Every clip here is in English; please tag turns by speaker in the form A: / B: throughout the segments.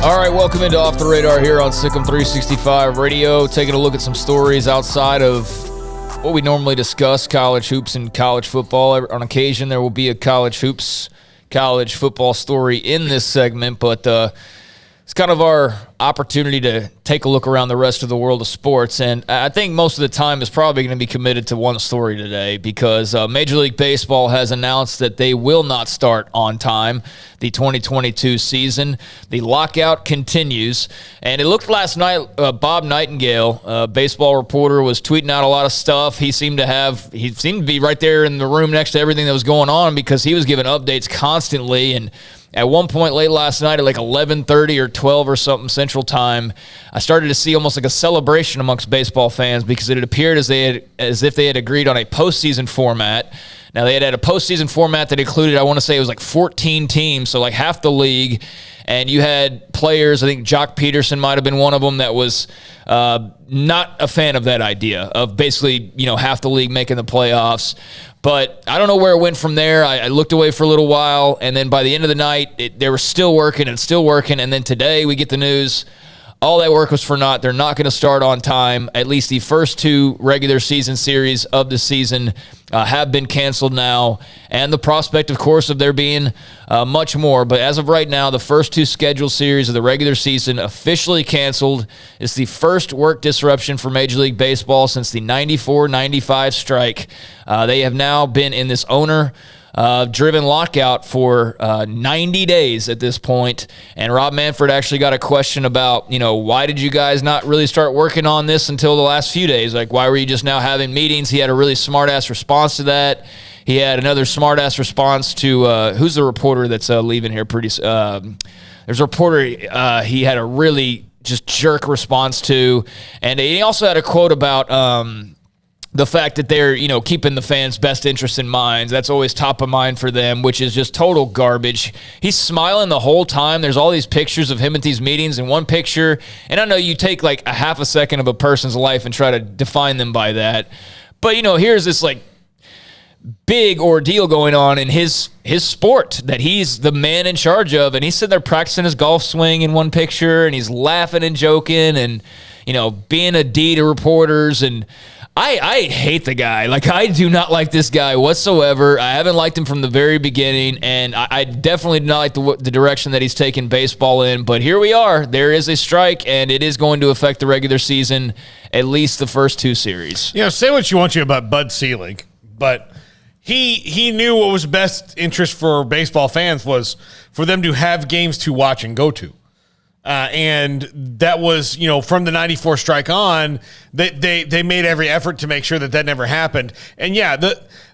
A: All right, welcome into Off the Radar here on Sikkim 365 Radio, taking a look at some stories outside of what we normally discuss, college hoops and college football. On occasion, there will be a college hoops, college football story in this segment, but it's kind of our opportunity to take a look around the rest of the world of sports, and I think most of the time is probably going to be committed to one story today because Major League Baseball has announced that they will not start on time the 2022 season. The lockout continues, and it looked last night, Bob Nightingale, baseball reporter, was tweeting out a lot of stuff. He seemed to be right there in the room next to everything that was going on because he was giving updates constantly. And at one point late last night at like 11:30 or 12 or something Central Time, I started to see almost like a celebration amongst baseball fans because it appeared as if they had agreed on a postseason format. Now, they had a postseason format that included, I want to say it was like 14 teams, so like half the league. And you had players, I think Jock Peterson might have been one of them, that was not a fan of that idea of basically, half the league making the playoffs. But I don't know where it went from there. I looked away for a little while, and then by the end of the night, they were still working. And then today we get the news, all that work was for naught. They're not going to start on time. At least the first two regular season series of the season have been canceled now. And the prospect, of course, of there being much more. But as of right now, the first two scheduled series of the regular season officially canceled. It's the first work disruption for Major League Baseball since the 94-95 strike. They have now been in this owner-driven lockout for 90 days at this point. And Rob Manfred actually got a question about, why did you guys not really start working on this until the last few days? Like, why were you just now having meetings? He had a really smart-ass response to that. He had another smart-ass response to, who's the reporter that's leaving here pretty there's a reporter he had a really just jerk response to. And he also had a quote about the fact that they're, keeping the fans' best interest in mind. That's always top of mind for them, which is just total garbage. He's smiling the whole time. There's all these pictures of him at these meetings in one picture. And I know you take like a half a second of a person's life and try to define them by that. But, here's this like big ordeal going on in his sport that he's the man in charge of. And he's sitting there practicing his golf swing in one picture, and he's laughing and joking and, being a D to reporters. And I hate the guy. Like, I do not like this guy whatsoever. I haven't liked him from the very beginning, and I definitely do not like the direction that he's taken baseball in. But here we are. There is a strike, and it is going to affect the regular season, at least the first two series.
B: Say what you want to about Bud Selig, but he knew what was best interest for baseball fans was for them to have games to watch and go to. And that was, from the 94 strike on, they made every effort to make sure that never happened. And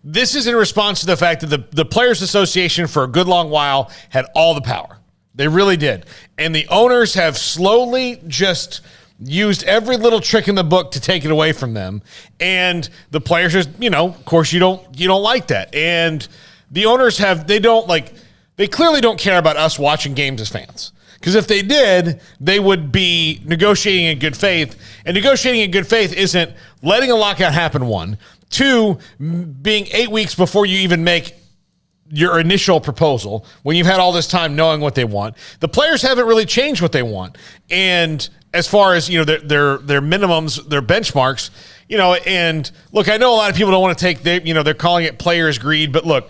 B: this is in response to the fact that the Players Association for a good long while had all the power. They really did. And the owners have slowly just used every little trick in the book to take it away from them. And the players just, of course you don't like that. And the owners they clearly don't care about us watching games as fans. Because if they did, they would be negotiating in good faith. And negotiating in good faith isn't letting a lockout happen, one. Two, being 8 weeks before you even make your initial proposal, when you've had all this time knowing what they want. The players haven't really changed what they want. And as far as, their minimums, their benchmarks, and look, I know a lot of people don't want to take, they're calling it players' greed, but look,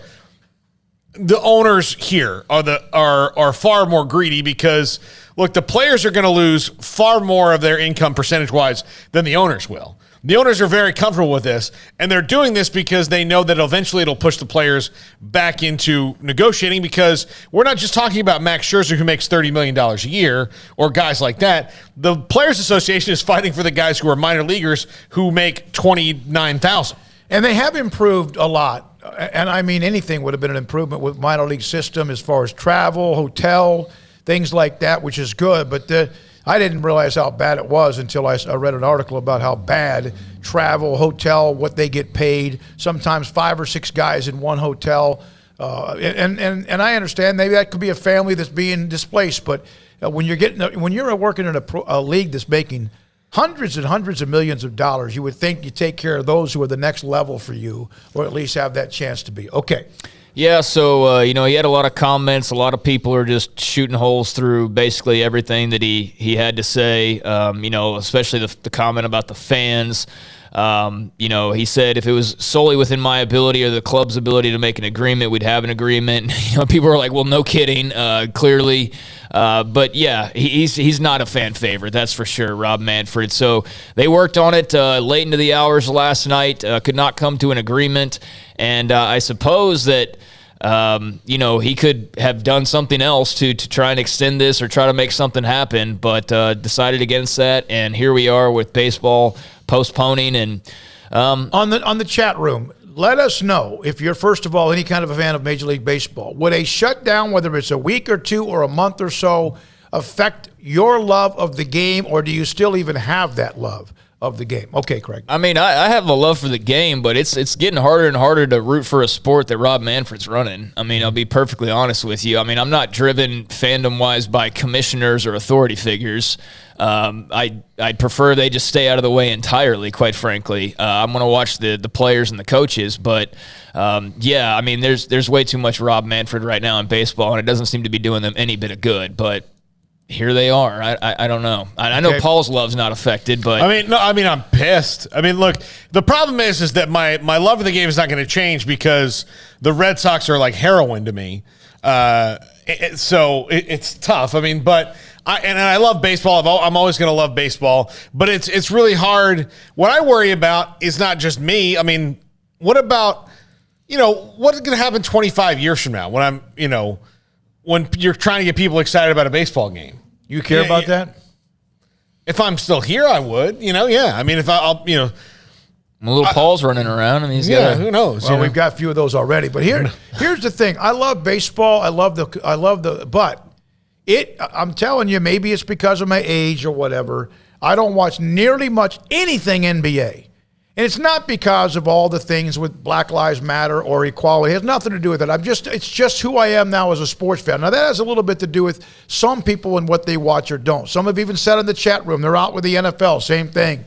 B: the owners here are far more greedy because, look, the players are going to lose far more of their income percentage-wise than the owners will. The owners are very comfortable with this, and they're doing this because they know that eventually it'll push the players back into negotiating because we're not just talking about Max Scherzer, who makes $30 million a year, or guys like that. The Players Association is fighting for the guys who are minor leaguers who make $29,000.
C: And they have improved a lot. And I mean, anything would have been an improvement with minor league system as far as travel, hotel, things like that, which is good. But I didn't realize how bad it was until I read an article about how bad travel, hotel, what they get paid, sometimes 5 or 6 guys in one hotel. And I understand maybe that could be a family that's being displaced. But when you're working in a league that's making hundreds and hundreds of millions of dollars, you would think you take care of those who are the next level for you, or at least have that chance to be. Okay.
A: Yeah, so, he had a lot of comments. A lot of people are just shooting holes through basically everything that he had to say, especially the comment about the fans. He said if it was solely within my ability or the club's ability to make an agreement, we'd have an agreement. People are like, well, no kidding, clearly. But yeah, he's not a fan favorite, that's for sure, Rob Manfred. So they worked on it late into the hours last night, could not come to an agreement. And I suppose that, he could have done something else to try and extend this or try to make something happen, but decided against that. And here we are with baseball postponing. And
C: on the chat room, let us know if you're, first of all, any kind of a fan of Major League Baseball. Would a shutdown, whether it's a week or two or a month or so, affect your love of the game, or do you still even have that love of the game? Okay, Craig.
A: I mean, I have a love for the game, but it's getting harder and harder to root for a sport that Rob Manfred's running. I mean, I'll be perfectly honest with you. I mean, I'm not driven fandom-wise by commissioners or authority figures. I'd prefer they just stay out of the way entirely, quite frankly. I'm going to watch the players and the coaches, but I mean, there's way too much Rob Manfred right now in baseball, and it doesn't seem to be doing them any bit of good, but here they are. I don't know. I know Paul's love's not affected, but
B: I'm pissed. I mean, look, the problem is that my love of the game is not going to change because the Red Sox are like heroin to me. So it's tough. I mean, but I love baseball. I'm always going to love baseball, but it's really hard. What I worry about is not just me. I mean, what about, what is going to happen 25 years from now when when you're trying to get people excited about a baseball game?
C: You care about that?
B: If I'm still here, I would. Yeah. I mean, if I'll.
A: Little Paul's running around, and he's got.
B: Who knows?
C: Well, we've got a few of those already. But here's the thing: I love baseball. But I'm telling you, maybe it's because of my age or whatever. I don't watch nearly much anything NBA. And it's not because of all the things with Black Lives Matter or equality. It has nothing to do with it. It's just who I am now as a sports fan. Now, that has a little bit to do with some people and what they watch or don't. Some have even said in the chat room, they're out with the NFL, same thing.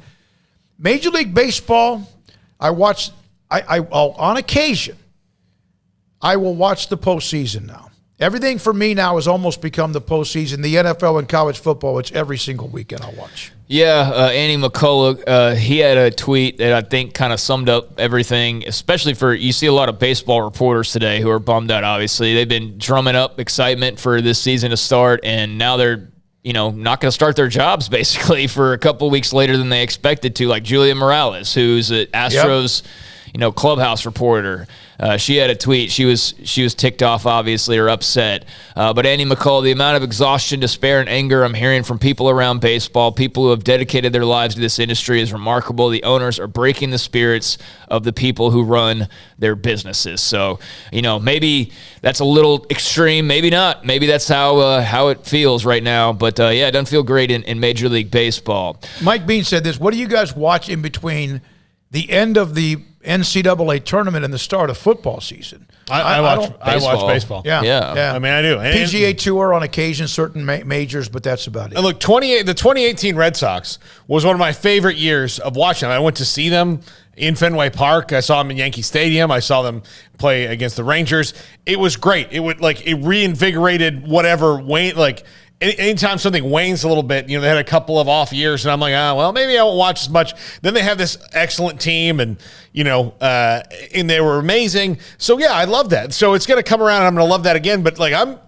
C: Major League Baseball, on occasion, I will watch the postseason now. Everything for me now has almost become the postseason. The NFL and college football, it's every single weekend I'll watch.
A: Yeah, Andy McCullough, he had a tweet that I think kind of summed up everything, especially you see a lot of baseball reporters today who are bummed out, obviously. They've been drumming up excitement for this season to start, and now they're, not going to start their jobs, basically, for a couple of weeks later than they expected to, like Julia Morales, who's an Astros clubhouse reporter. She had a tweet. She was ticked off, obviously, or upset. But Andy McCullough, the amount of exhaustion, despair, and anger I'm hearing from people around baseball, people who have dedicated their lives to this industry, is remarkable. The owners are breaking the spirits of the people who run their businesses. So, maybe that's a little extreme. Maybe not. Maybe that's how it feels right now. But, it doesn't feel great in Major League Baseball.
C: Mike Bean said this. What do you guys watch in between the end of the NCAA tournament and the start of football season?
B: I watch baseball.
C: Yeah.
B: I mean, I do.
C: PGA Tour on occasion, certain majors, but that's about it.
B: And look, the 2018 Red Sox was one of my favorite years of watching them. I went to see them in Fenway Park. I saw them in Yankee Stadium. I saw them play against the Rangers. It was great. It reinvigorated whatever Wayne, anytime something wanes a little bit, they had a couple of off years, and I'm like, maybe I won't watch as much. Then they have this excellent team, and and they were amazing. So yeah, I love that. So it's going to come around, and I'm going to love that again. But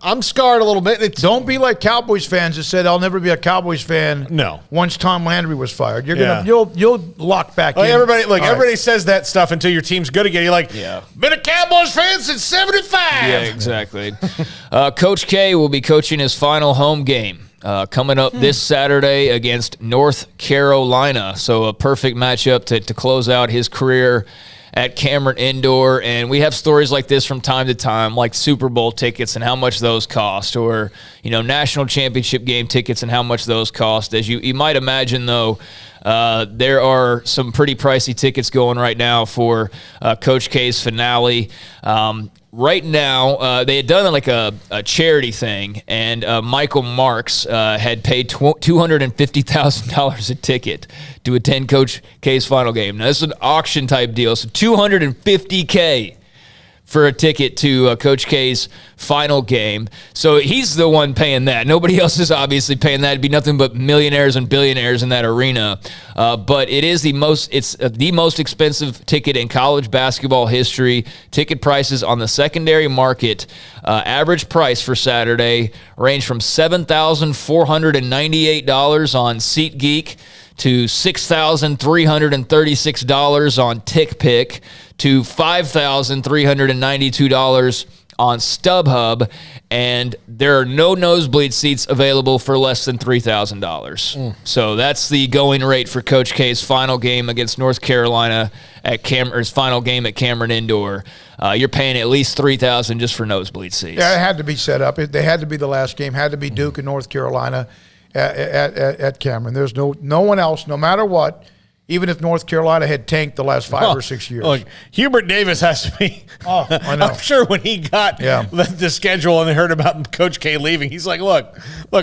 B: I'm scarred a little bit.
C: Don't be like Cowboys fans that said I'll never be a Cowboys fan.
B: No.
C: Once Tom Landry was fired, you'll lock back in.
B: Everybody says that stuff until your team's good again. You're like, been a Cowboys fan since '75.
A: Yeah, exactly. Coach K will be coaching his final home game coming up this Saturday against North Carolina. So a perfect matchup to close out his career at Cameron Indoor. And we have stories like this from time to time, like Super Bowl tickets and how much those cost, or national championship game tickets and how much those cost. As you might imagine, though, there are some pretty pricey tickets going right now for Coach K's finale. Right now, they had done like a charity thing, and Michael Marks had paid $250,000 a ticket to attend Coach K's final game. Now, this is an auction type deal, so $250K for a ticket to Coach K's final game. So he's the one paying that. Nobody else is obviously paying that. It'd be nothing but millionaires and billionaires in that arena. But it is the most expensive ticket in college basketball history. Ticket prices on the secondary market, average price for Saturday range from $7,498 on SeatGeek to $6,336 on TickPick to $5,392 on StubHub, and there are no nosebleed seats available for less than $3,000. So that's the going rate for Coach K's final game against North Carolina at his final game at Cameron Indoor. You're paying at least $3,000 just for nosebleed seats.
C: Yeah, it had to be set up. They had to be the last game. Had to be Duke and North Carolina at Cameron. There's no one else, no matter what. Even if North Carolina had tanked the last 5 or 6 years.
B: Look, Hubert Davis has to be.
C: Oh, I know.
B: I'm sure when he got the schedule and they heard about Coach K leaving, he's like, look,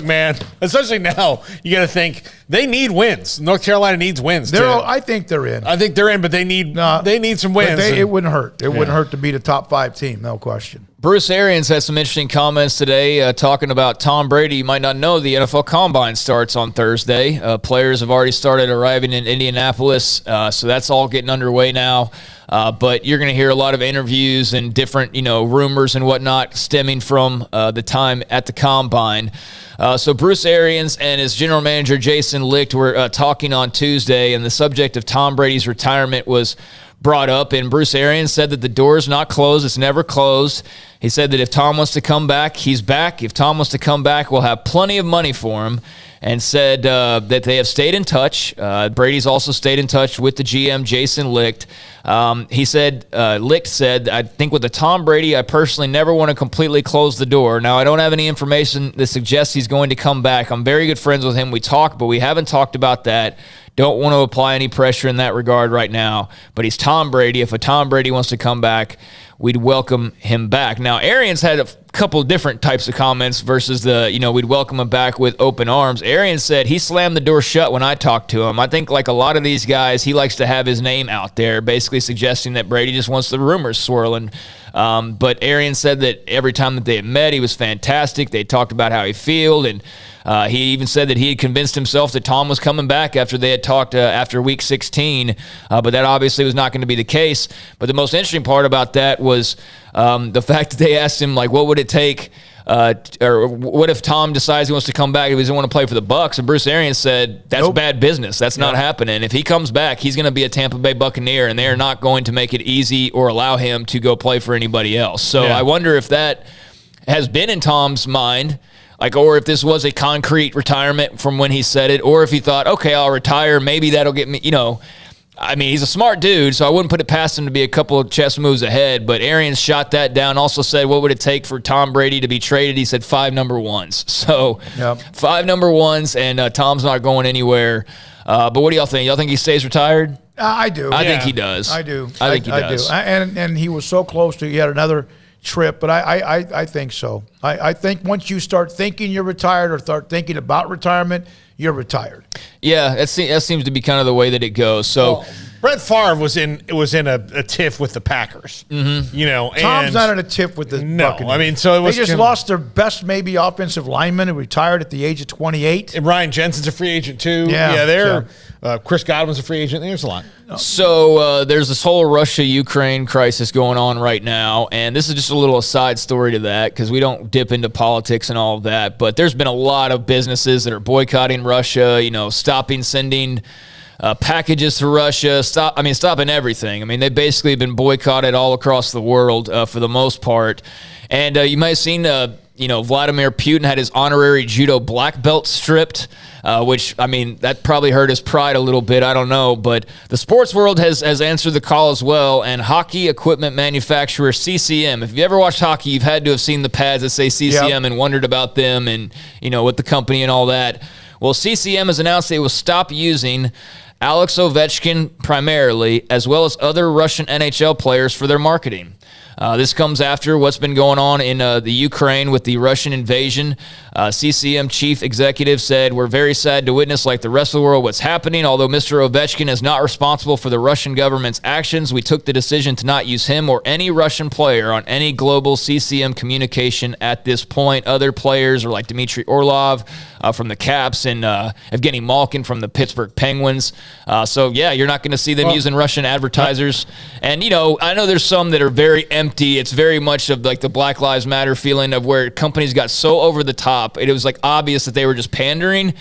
B: man, especially now, you got to think they need wins. North Carolina needs wins.
C: I think they're in.
B: I think they're in, but they need some wins.
C: It wouldn't hurt. It wouldn't hurt to beat a top 5 team, no question.
A: Bruce Arians had some interesting comments today talking about Tom Brady. You might not know the NFL Combine starts on Thursday. Players have already started arriving in Indianapolis, so that's all getting underway now. But you're going to hear a lot of interviews and different, rumors and whatnot stemming from the time at the Combine. So Bruce Arians and his general manager Jason Licht were talking on Tuesday, and the subject of Tom Brady's retirement was brought up, and Bruce Arians said that the door is not closed. It's never closed. He said that if Tom wants to come back, he's back. If Tom wants to come back, we'll have plenty of money for him, and said that they have stayed in touch. Brady's also stayed in touch with the GM, Jason Licht. He said, Licht said, I think with the Tom Brady, I personally never want to completely close the door. Now, I don't have any information that suggests he's going to come back. I'm very good friends with him. We talk, but we haven't talked about that. Don't want to apply any pressure in that regard right now. But he's Tom Brady. If a Tom Brady wants to come back, we'd welcome him back. Now, Arians had a couple different types of comments versus we'd welcome him back with open arms. Arians said he slammed the door shut when I talked to him. I think like a lot of these guys, he likes to have his name out there, basically suggesting that Brady just wants the rumors swirling. But Arians said that every time that they had met, he was fantastic. They talked about how he felt, and he even said that he had convinced himself that Tom was coming back after they had talked after Week 16, but that obviously was not going to be the case. But the most interesting part about that was the fact that they asked him, like, what would it take, or what if Tom decides he wants to come back if he doesn't want to play for the Bucs? And Bruce Arians said, that's bad business. That's not happening. If he comes back, he's going to be a Tampa Bay Buccaneer, and they are not going to make it easy or allow him to go play for anybody else. So I wonder if that has been in Tom's mind, or if this was a concrete retirement from when he said it, or if he thought, okay, I'll retire. Maybe that'll get me, I mean, he's a smart dude, so I wouldn't put it past him to be a couple of chess moves ahead. But Arians shot that down. Also said, what would it take for Tom Brady to be traded? He said 5 number ones. So 5 number ones, and Tom's not going anywhere. But what do y'all think? Y'all think he stays retired?
C: I do.
A: I think he does.
C: I do.
A: I think he does.
C: And he was so close to yet another trip, but I think so. I think once you start thinking you're retired or start thinking about retirement, you're retired.
A: Yeah, that seems to be kind of the way that it goes. So
B: Brett Favre was in a tiff with the Packers. Mm-hmm.
C: Tom's not in a tiff with the Buccaneers.
B: I mean, so it was.
C: They just lost their best maybe offensive lineman who retired at the age of 28.
B: And Ryan Jensen's a free agent too. Yeah, Chris Godwin's a free agent. There's a lot.
A: So there's this whole Russia-Ukraine crisis going on right now, and this is just a little aside story to that because we don't dip into politics and all of that, but there's been a lot of businesses that are boycotting Russia, stopping sending packages to Russia, stopping everything. I mean, they've basically been boycotted all across the world for the most part. And you might have seen, Vladimir Putin had his honorary judo black belt stripped, which, I mean, that probably hurt his pride a little bit. I don't know. But the sports world has answered the call as well. And hockey equipment manufacturer CCM, if you ever watched hockey, you've had to have seen the pads that say CCM and wondered about them and, with the company and all that. Well, CCM has announced they will stop using Alex Ovechkin primarily, as well as other Russian NHL players for their marketing. This comes after what's been going on in the Ukraine with the Russian invasion. CCM chief executive said, "We're very sad to witness, like the rest of the world, what's happening. Although Mr. Ovechkin is not responsible for the Russian government's actions, we took the decision to not use him or any Russian player on any global CCM communication at this point." Other players are like Dmitry Orlov from the Caps and Evgeny Malkin from the Pittsburgh Penguins. So, yeah, you're not going to see them using Russian advertisers. And, I know there's some that are very empty. It's very much of like the Black Lives Matter feeling of where companies got so over the top. It was like obvious that they were just pandering.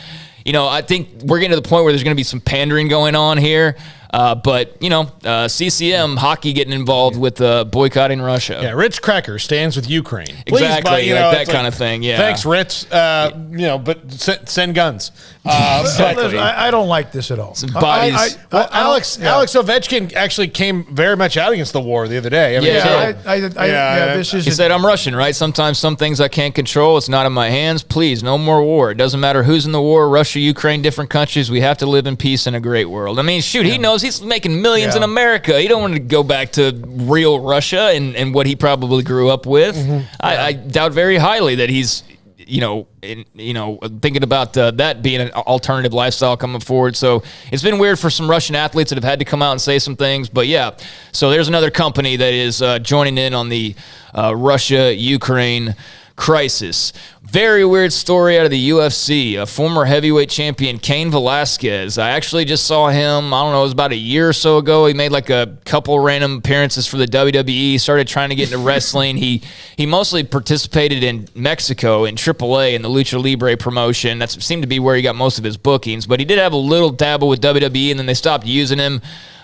A: I think we're getting to the point where there's going to be some pandering going on here. But CCM hockey getting involved with boycotting Russia.
B: Yeah, Ritz Cracker stands with Ukraine.
A: Exactly, that kind of thing. Yeah.
B: Thanks, Ritz. But send guns.
C: Listen, I don't like this at all.
B: Alex Ovechkin actually came very much out against the war the other day.
A: He said, "I'm Russian, right? Sometimes some things I can't control. It's not in my hands. Please, no more war. It doesn't matter who's in the war. Russia, Ukraine, different countries. We have to live in peace in a great world." I mean, shoot, he knows he's making millions in America. He don't want to go back to real Russia and what he probably grew up with. Mm-hmm. I doubt very highly that he's thinking about that being an alternative lifestyle coming forward. So it's been weird for some Russian athletes that have had to come out and say some things. But yeah, so there's another company that is joining in on the Russia-Ukraine crisis. Very weird story out of the UFC. A former heavyweight champion, Kane Velasquez. I actually just saw him, it was about a year or so ago. He made like a couple random appearances for the WWE, started trying to get into wrestling. He mostly participated in Mexico in AAA in the Lucha Libre promotion. That seemed to be where he got most of his bookings. But he did have a little dabble with WWE, and then they stopped using him.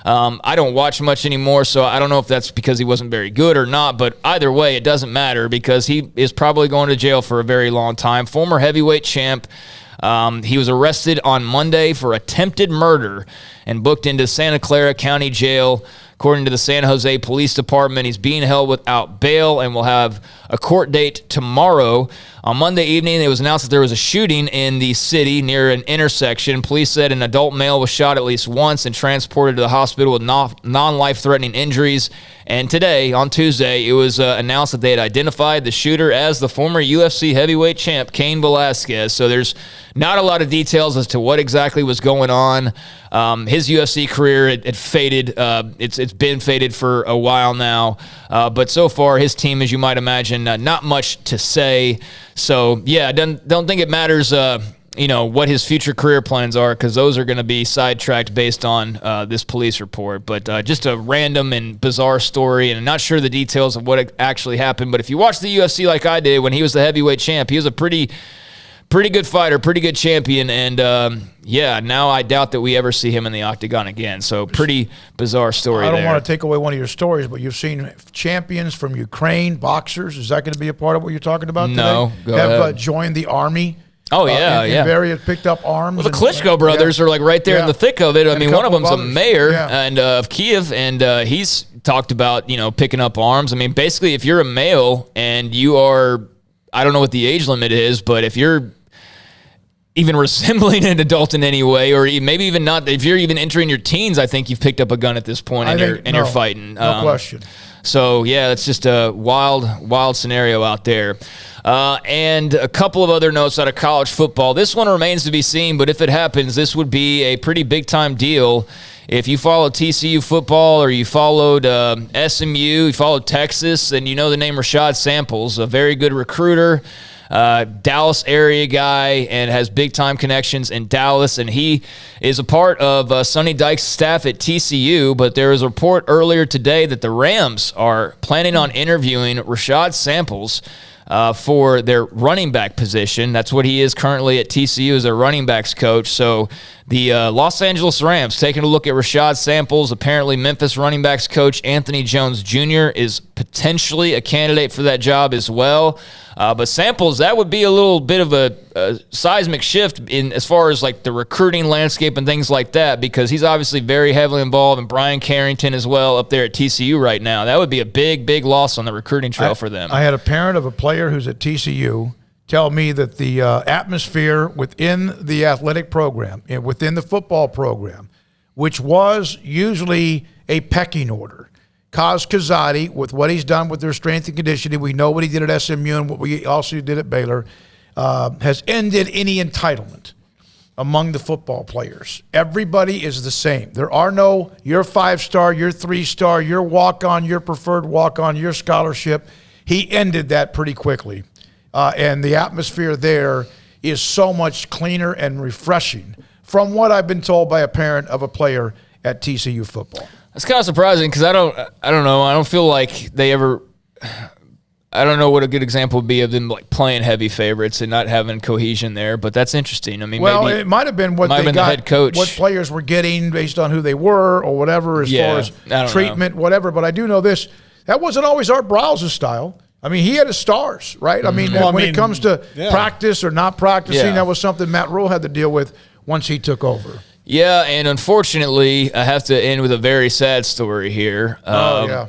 A: I don't watch much anymore, so I don't know if that's because he wasn't very good or not, but either way, it doesn't matter because he is probably going to jail for a very long time. Former heavyweight champ. He was arrested on Monday for attempted murder and booked into Santa Clara County Jail. According to the San Jose Police Department, he's being held without bail and will have a court date tomorrow. On Monday evening, it was announced that there was a shooting in the city near an intersection. Police said an adult male was shot at least once and transported to the hospital with non-life-threatening injuries. And today, on Tuesday, it was announced that they had identified the shooter as the former UFC heavyweight champ, Kane Velasquez. So there's not a lot of details as to what exactly was going on. His UFC career, it faded. It's been faded for a while now. But so far, his team, as you might imagine, not much to say. So, yeah, don't think it matters, what his future career plans are, because those are going to be sidetracked based on this police report. But just a random and bizarre story, and I'm not sure the details of what actually happened. But if you watch the UFC like I did when he was the heavyweight champ, he was a pretty good fighter, pretty good champion, and now I doubt that we ever see him in the octagon again. So pretty bizarre story.
C: I don't want to take away one of your stories, but you've seen champions from Ukraine, boxers. Is that going to be a part of what you're talking about today?
A: No, go ahead.
C: Joined the army.
A: Oh, yeah,
C: in various picked up arms.
A: Well, the Klitschko brothers are like right there in the thick of it. I mean, one of them's a mayor of Kiev, and he's talked about, picking up arms. I mean, basically, if you're a male and you are, I don't know what the age limit is, but if you're even resembling an adult in any way, or maybe even not, if you're even entering your teens, I think you've picked up a gun at this point and you're fighting.
C: No question.
A: So, yeah, that's just a wild scenario out there. And a couple of other notes out of college football. This one remains to be seen, but if it happens, this would be a pretty big-time deal. If you follow TCU football or you followed SMU, you followed Texas, then you know the name Rashad Samples, a very good recruiter. Dallas area guy and has big time connections in Dallas, and he is a part of Sonny Dykes' staff at TCU. But there was a report earlier today that the Rams are planning on interviewing Rashad Samples for their running back position. That's what he is currently at TCU as their running backs coach. So the Los Angeles Rams taking a look at Rashad Samples. Apparently Memphis running backs coach Anthony Jones Jr. is potentially a candidate for that job as well. But Samples, that would be a little bit of a seismic shift in as far as like the recruiting landscape and things like that, because he's obviously very heavily involved, and Brian Carrington as well up there at TCU right now. That would be a big loss on the recruiting trail for them.
C: I had a parent of a player who's at TCU tell me that the atmosphere within the athletic program and within the football program, which was usually a pecking order, Kaz Kazadi, with what he's done with their strength and conditioning, we know what he did at SMU and what we also did at Baylor, has ended any entitlement among the football players. Everybody is the same. There are no your 5-star, your 3-star, your walk-on, your preferred walk-on, your scholarship. He ended that pretty quickly. And the atmosphere there is so much cleaner and refreshing from what I've been told by a parent of a player at TCU football.
A: That's kind of surprising because I don't know. I don't feel like they ever. I don't know what a good example would be of them like playing heavy favorites and not having cohesion there, but that's interesting. I mean,
C: well,
A: maybe
C: it might have been what they got,
A: the head coach,
C: what players were getting based on who they were or whatever, as far as treatment, whatever. But I do know this: that wasn't always Art Briles' style. I mean, he had his stars, right? I mean, when it comes to practice or not practicing, that was something Matt Rule had to deal with once he took over.
A: Yeah, and unfortunately, I have to end with a very sad story here.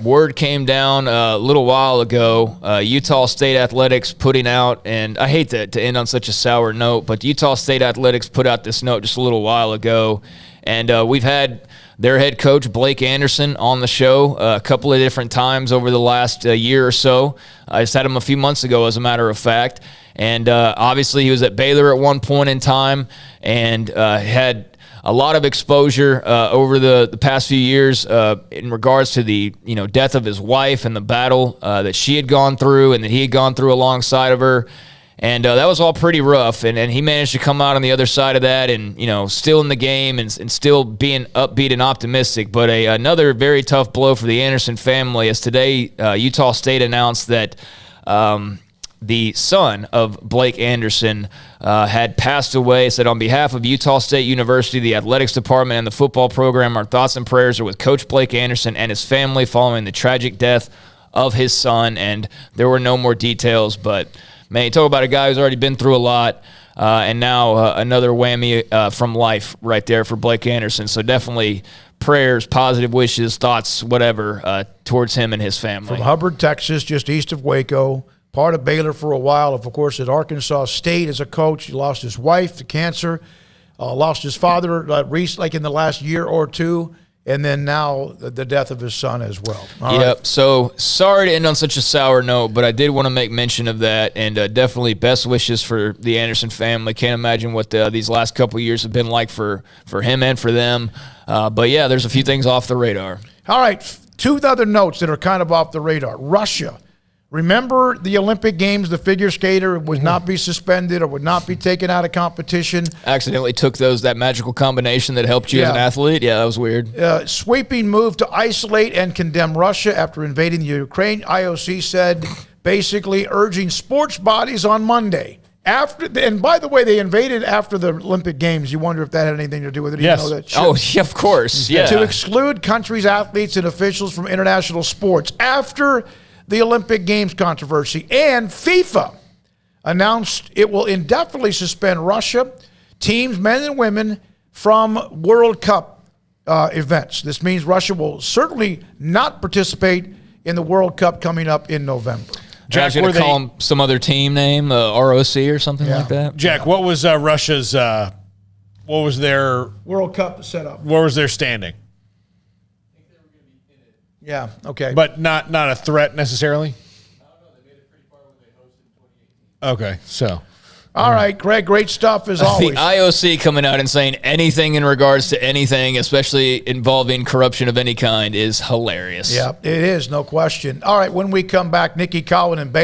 A: Word came down a little while ago. Utah State Athletics putting out, and I hate to end on such a sour note, but Utah State Athletics put out this note just a little while ago, and we've had their head coach, Blake Anderson, on the show a couple of different times over the last year or so. I just had him a few months ago, as a matter of fact, and obviously he was at Baylor at one point in time and had a lot of exposure over the past few years in regards to the death of his wife and the battle that she had gone through and that he had gone through alongside of her. And that was all pretty rough. And he managed to come out on the other side of that and, still in the game and still being upbeat and optimistic. But another very tough blow for the Anderson family as today Utah State announced that the son of Blake Anderson had passed away. Said, on behalf of Utah State University, the athletics department, and the football program, our thoughts and prayers are with Coach Blake Anderson and his family following the tragic death of his son. And there were no more details, but man, you talk about a guy who's already been through a lot, and now another whammy from life right there for Blake Anderson. So definitely prayers, positive wishes, thoughts, whatever, towards him and his family.
C: From Hubbard, Texas, just east of Waco. Part of Baylor for a while, of course, at Arkansas State as a coach. He lost his wife to cancer, lost his father like in the last year or two, and then now the death of his son as well.
A: All right. So sorry to end on such a sour note, but I did want to make mention of that, and definitely best wishes for the Anderson family. Can't imagine what these last couple of years have been like for him and for them. But yeah, there's a few things off the radar.
C: All right, two other notes that are kind of off the radar. Russia. Remember the Olympic Games, the figure skater would not be suspended or would not be taken out of competition.
A: Accidentally took that magical combination that helped you as an athlete. Yeah, that was weird.
C: Sweeping move to isolate and condemn Russia after invading the Ukraine. IOC said basically urging sports bodies on Monday. And by the way, they invaded after the Olympic Games. You wonder if that had anything to do with it.
B: Yes.
C: You know that?
A: Oh, yeah, of course. Yeah.
C: To exclude countries' athletes and officials from international sports after the Olympic Games controversy. And FIFA announced it will indefinitely suspend Russia, teams, men and women, from World Cup events. This means Russia will certainly not participate in the World Cup coming up in November.
A: Jack, going to call them some other team name, ROC or something like that?
B: Jack, what was Russia's, what was their
C: World Cup setup?
B: What was their standing?
C: Yeah, okay.
B: But not a threat necessarily?
D: I don't know. They made it pretty far when they hosted in 2018.
B: Okay, so.
C: All right, Greg, great stuff as always.
A: The IOC coming out and saying anything in regards to anything, especially involving corruption of any kind, is hilarious.
C: Yeah, it is, no question. All right, when we come back, Ncaa, Colin, and Bailey.